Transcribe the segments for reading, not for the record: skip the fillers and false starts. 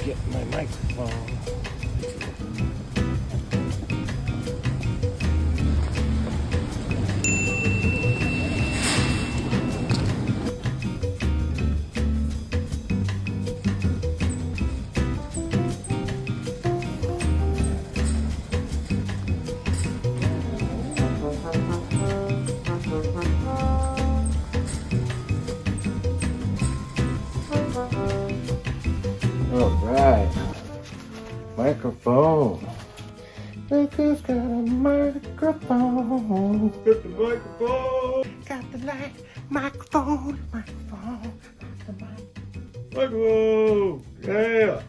get my microphone. Alright, microphone. Look who's got a microphone. Got the microphone. Got the light, microphone. Microphone. Yeah.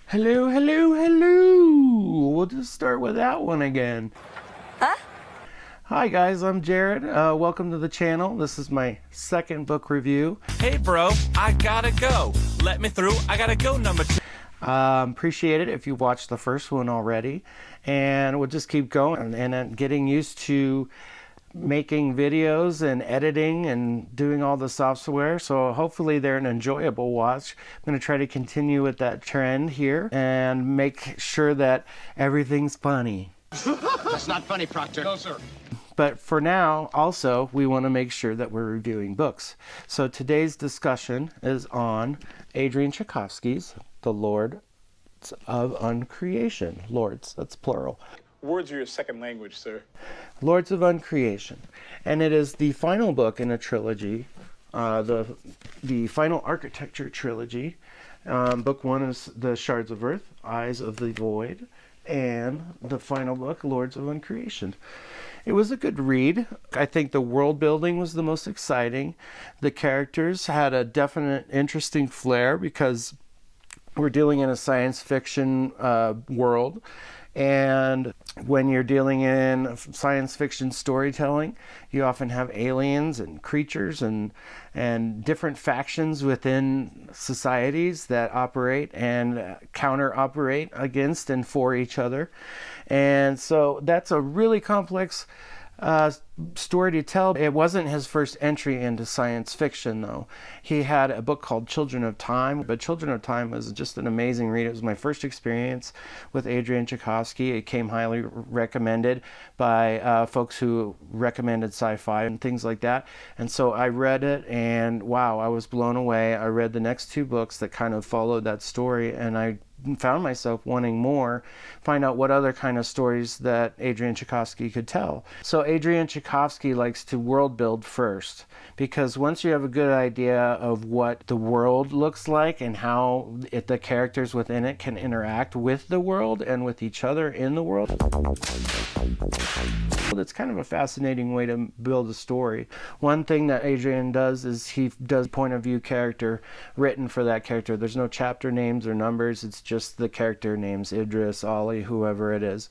Hello, hello, hello. We'll just start with that one again. Huh? Hi guys, I'm Jared. Welcome to the channel. This is my second book review. Hey bro, I gotta go. Let me through. I gotta go, number 2. Appreciate it if you watched the first one already. And we'll just keep going and getting used to making videos and editing and doing all the software, so hopefully they're an enjoyable watch. I'm going to try to continue with that trend here and make sure that everything's funny. That's not funny, Proctor. No, sir. But for now, also, we want to make sure that we're reviewing books. So today's discussion is on Adrian Tchaikovsky's The Lords of Uncreation. Lords, that's plural. Words are your second language, sir. Lords of Uncreation. And it is the final book in a trilogy, the final architecture trilogy. Book one is The Shards of Earth, Eyes of the Void, and the final book, Lords of Uncreation. It was a good read. I think the world building was the most exciting. The characters had a definite interesting flair because we're dealing in a science fiction world. And when you're dealing in science fiction storytelling, you often have aliens and creatures and different factions within societies that operate and counter-operate against and for each other. And so that's a really complex story to tell. It wasn't his first entry into science fiction, though. He had a book called Children of Time, but Children of Time was just an amazing read. It was my first experience with Adrian Tchaikovsky. It came highly recommended by folks who recommended sci-fi and things like that. And so I read it, and wow, I was blown away. I read the next two books that kind of followed that story, and I found myself wanting more, find out what other kind of stories that Adrian Tchaikovsky could tell. So Adrian Tchaikovsky likes to world build first, because once you have a good idea of what the world looks like and how the characters within it can interact with the world and with each other in the world, it's kind of a fascinating way to build a story. One thing that Adrian does is he does point of view character written for that character. There's no chapter names or numbers. It's just the character names, Idris, Ali, whoever it is.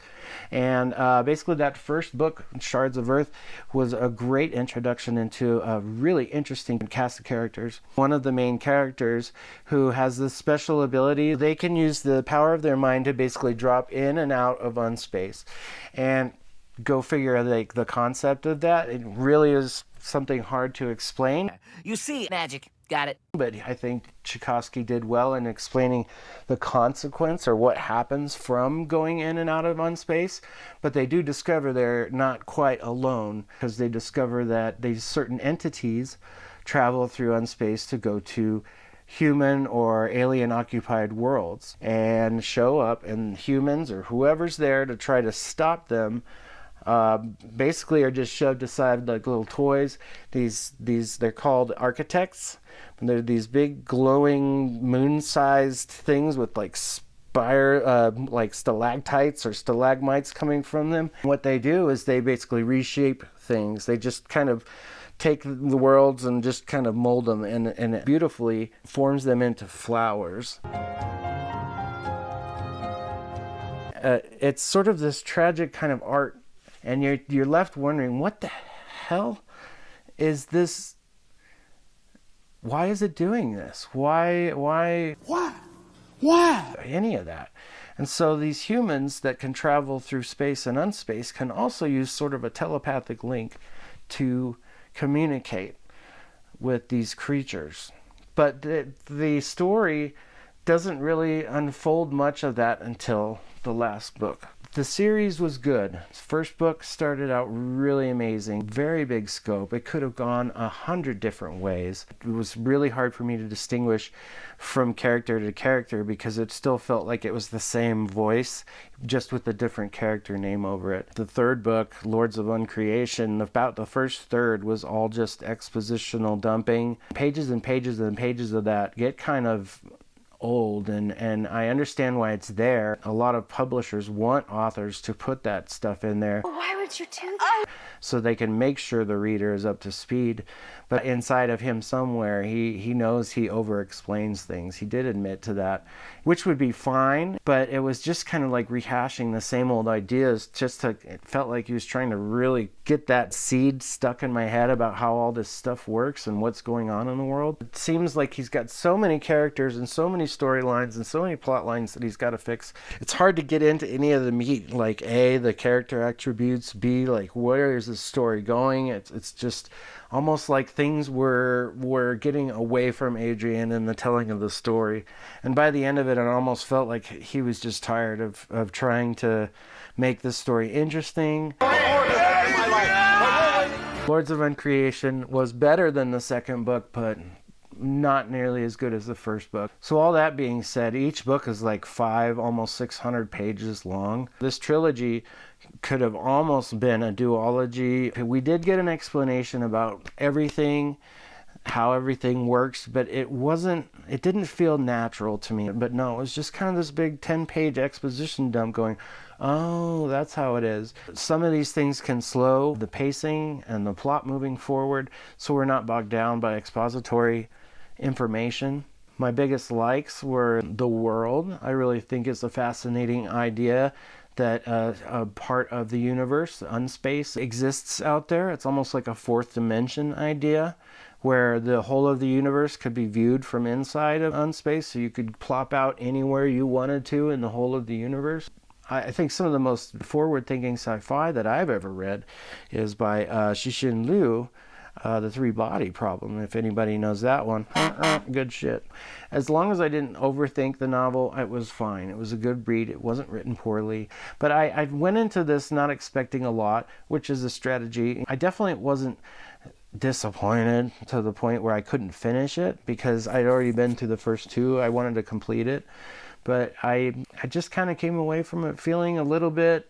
And basically that first book, Shards of Earth, was a great introduction into a really interesting cast of characters. One of the main characters who has this special ability, they can use the power of their mind to basically drop in and out of unspace. And go figure, like, the concept of that. It really is something hard to explain. You see, magic. Got it. But I think Tchaikovsky did well in explaining the consequence or what happens from going in and out of unspace. But they do discover they're not quite alone, because they discover that these certain entities travel through unspace to go to human or alien occupied worlds and show up, and humans or whoever's there to try to stop them basically are just shoved aside like little toys. These they're called architects. And they're these big glowing moon-sized things with like like stalactites or stalagmites coming from them. What they do is they basically reshape things. They just kind of take the worlds and just kind of mold them, and it beautifully forms them into flowers. It's sort of this tragic kind of art, and you're left wondering, what the hell is this why is it doing this? Why any of that? And so these humans that can travel through space and unspace can also use sort of a telepathic link to communicate with these creatures. But the story doesn't really unfold much of that until the last book. The series was good. First book started out really amazing, very big scope. It could have gone 100 different ways. It was really hard for me to distinguish from character to character because it still felt like it was the same voice, just with a different character name over it. The third book, Lords of Uncreation, about the first third was all just expositional dumping. Pages and pages and pages of that get kind of old, and I understand why it's there. A lot of publishers want authors to put that stuff in there. Why would you do that? So they can make sure the reader is up to speed. But inside of him somewhere, he knows he over-explains things. He did admit to that, which would be fine, but it was just kind of like rehashing the same old ideas. It felt like he was trying to really get that seed stuck in my head about how all this stuff works and what's going on in the world. It seems like he's got so many characters and so many storylines and so many plot lines that he's got to fix. It's hard to get into any of the meat, like A, the character attributes, B, like where is the story going. It's just almost like things were getting away from Adrian in the telling of the story. And by the end of it, it almost felt like he was just tired of trying to make this story interesting. Lords of Uncreation was better than the second book, but not nearly as good as the first book. So all that being said, each book is like 5, almost 600 pages long. This trilogy could have almost been a duology. We did get an explanation about everything, how everything works, but it didn't feel natural to me. But no, it was just kind of this big 10-page exposition dump going, oh, that's how it is. Some of these things can slow the pacing and the plot moving forward, so we're not bogged down by expository information. My biggest likes were the world. I really think it's a fascinating idea that a part of the universe, unspace, exists out there. It's almost like a fourth dimension idea where the whole of the universe could be viewed from inside of unspace, so you could plop out anywhere you wanted to in the whole of the universe. I think some of the most forward-thinking sci-fi that I've ever read is by Cixin Liu, The Three-Body Problem, if anybody knows that one. Good shit. As long as I didn't overthink the novel, it was fine. It was a good read. It wasn't written poorly. But I went into this not expecting a lot, which is a strategy. I definitely wasn't disappointed to the point where I couldn't finish it because I'd already been through the first 2. I wanted to complete it. But I just kind of came away from it feeling a little bit,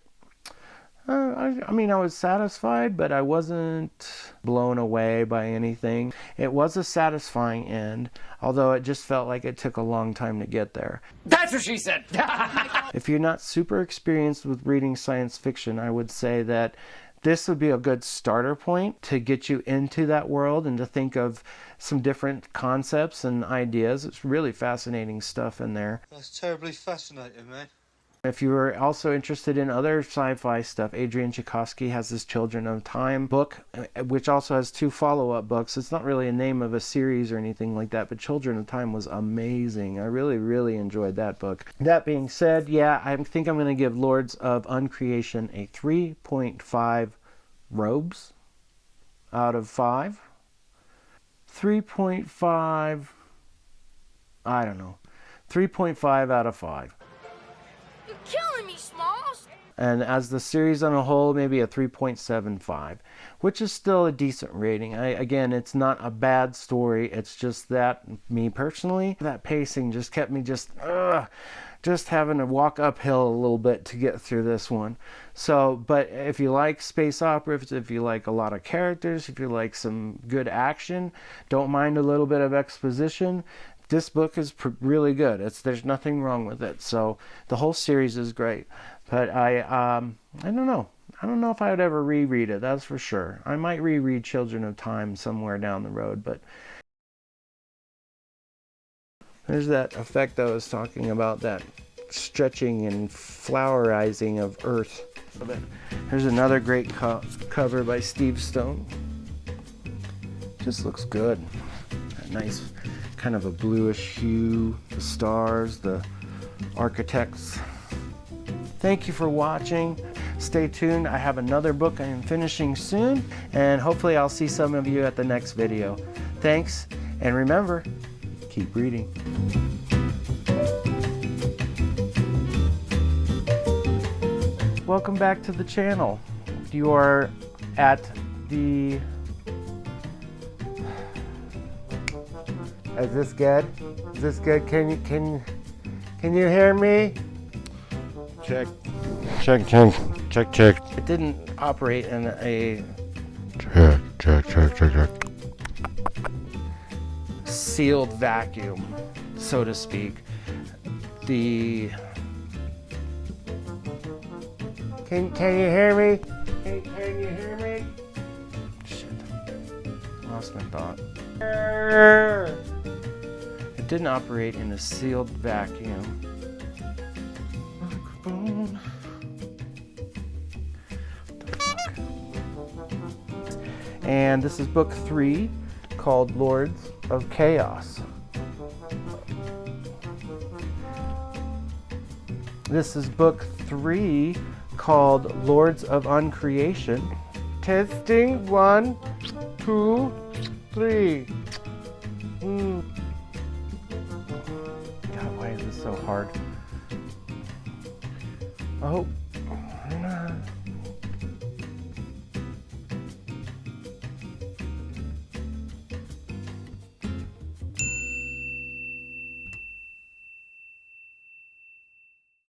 I was satisfied, but I wasn't blown away by anything. It was a satisfying end, although it just felt like it took a long time to get there. That's what she said. If you're not super experienced with reading science fiction, I would say that this would be a good starter point to get you into that world and to think of some different concepts and ideas. It's really fascinating stuff in there. That's terribly fascinating, man. If you are also interested in other sci-fi stuff, Adrian Tchaikovsky has his Children of Time book, which also has 2 follow-up books. It's not really a name of a series or anything like that, but Children of Time was amazing. I really, really enjoyed that book. That being said, yeah, I think I'm going to give Lords of Uncreation a 3.5 robes out of 5. 3.5, I don't know, 3.5 out of 5. You're killing me, Smalls. And as the series on a whole, maybe a 3.75, which is still a decent rating. Again, it's not a bad story. It's just that, me personally, that pacing just kept me just having to walk uphill a little bit to get through this one. So, but if you like space opera, if you like a lot of characters, if you like some good action, don't mind a little bit of exposition, this book is really good. There's nothing wrong with it. So the whole series is great. But I don't know. I don't know if I would ever reread it, that's for sure. I might reread Children of Time somewhere down the road, but there's that effect I was talking about, that stretching and flowerizing of Earth. Here's another great cover by Steve Stone. Just looks good. nice kind of a bluish hue. The stars, the architects. Thank you for watching. Stay tuned. I have another book I am finishing soon, and hopefully I'll see some of you at the next video. Thanks, and remember, keep reading. Welcome back to the channel. You are at the... Is this good? Is this good? Can you hear me? Check. Check, check, check, check. It didn't operate in a Check, check, check, check, check. sealed vacuum, so to speak. The... Can you hear me? Can you hear me? Shit. Lost my thought. It didn't operate in a sealed vacuum. Microphone. What the fuck? And this is book 3 called Lords of Chaos. This is book 3 called Lords of Uncreation. Testing 1, 2, 3. God, why is this so hard? Oh.